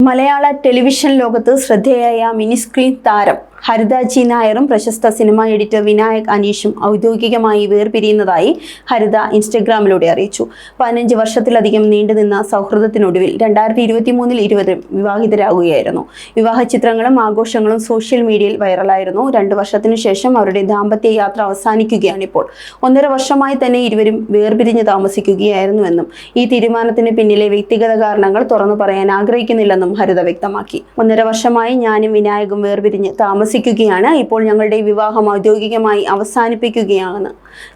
മലയാള television ലോകത്ത് ശ്രദ്ധേയയായ mini screen താരം ഹരിത G നായരും പ്രശസ്ത സിനിമാ എഡിറ്റർ വിനായക് അനീഷും ഔദ്യോഗികമായി വേർപിരിയുന്നതായി ഹരിത ഇൻസ്റ്റഗ്രാമിലൂടെ അറിയിച്ചു. 15 വർഷത്തിലധികം നീണ്ടുനിന്ന സൗഹൃദത്തിനൊടുവിൽ 2023 ഇരുവരും വിവാഹിതരാകുകയായിരുന്നു. വിവാഹ ചിത്രങ്ങളും ആഘോഷങ്ങളും സോഷ്യൽ മീഡിയയിൽ വൈറലായിരുന്നു. 2 വർഷത്തിനു ശേഷം അവരുടെ ദാമ്പത്യ യാത്ര അവസാനിക്കുകയാണിപ്പോൾ. 1.5 വർഷമായി തന്നെ ഇരുവരും വേർപിരിഞ്ഞ് താമസിക്കുകയായിരുന്നുവെന്നും ഈ തീരുമാനത്തിന് പിന്നിലെ വ്യക്തിഗത കാരണങ്ങൾ തുറന്നു പറയാൻ ആഗ്രഹിക്കുന്നില്ലെന്നും ഹരിത വ്യക്തമാക്കി. 1.5 വർഷമായി ഞാനും വിനായകും വേർപിരിഞ്ഞ് താമസിക്കുകയാണ്. ഇപ്പോൾ ഞങ്ങളുടെ വിവാഹം ഔദ്യോഗികമായി അവസാനിപ്പിക്കുകയാണ്.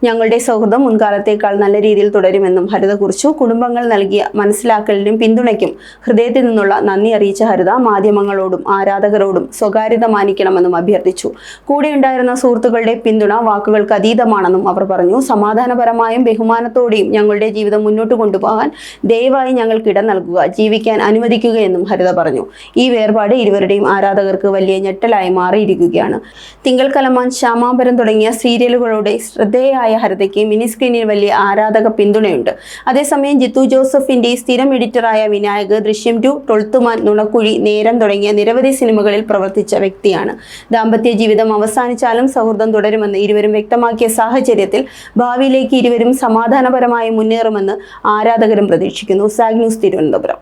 ഞങ്ങളുടെ സൗഹൃദം മുൻകാലത്തേക്കാൾ നല്ല രീതിയിൽ തുടരുമെന്നും ഹരിത കുറിച്ചു. കുടുംബങ്ങൾ നൽകിയ മനസ്സിലാക്കലിനും പിന്തുണയ്ക്കും ഹൃദയത്തിൽ നിന്നുള്ള നന്ദി അറിയിച്ച ഹരിത മാധ്യമങ്ങളോടും ആരാധകരോടും സ്വകാര്യത മാനിക്കണമെന്നും അഭ്യർത്ഥിച്ചു. കൂടെയുണ്ടായിരുന്ന സുഹൃത്തുക്കളുടെ പിന്തുണ വാക്കുകൾക്ക് അതീതമാണെന്നും അവർ പറഞ്ഞു. സമാധാനപരമായും ബഹുമാനത്തോടെയും ഞങ്ങളുടെ ജീവിതം മുന്നോട്ട് കൊണ്ടുപോകാൻ ദയവായി ഞങ്ങൾക്ക് ഇടം നൽകുക, ജീവിക്കാൻ അനുവദിക്കുകയെന്നും ഹരിത പറഞ്ഞു. ഈ വേർപാട് ഇരുവരുടെയും ആരാധകർക്ക് വലിയ ഞെട്ടലായി മാറിയിരിക്കുകയാണ്. തിങ്കൾ കലമാൻ, ശ്യാമാംബരം തുടങ്ങിയ സീരിയലുകളുടെ ശ്രദ്ധേയയായ ഹരിതയ്ക്ക് മിനി സ്ക്രീനിൽ വലിയ ആരാധക പിന്തുണയുണ്ട്. അതേസമയം ജിത്തു ജോസഫിന്റെ സ്ഥിരം എഡിറ്ററായ വിനായക് ദൃശ്യം 2, 12th മാൻ, നുണക്കുഴി, നേരം തുടങ്ങിയ നിരവധി സിനിമകളിൽ പ്രവർത്തിച്ച വ്യക്തിയാണ്. ദാമ്പത്യ ജീവിതം അവസാനിച്ചാലും സൗഹൃദം തുടരുമെന്ന് ഇരുവരും വ്യക്തമാക്കിയ സാഹചര്യത്തിൽ ഭാവിയിലേക്ക് ഇരുവരും സമാധാനപരമായി മുന്നേറുമെന്ന് ആരാധകരും പ്രതീക്ഷിക്കുന്നു. Zag news, Thiruvananthapuram.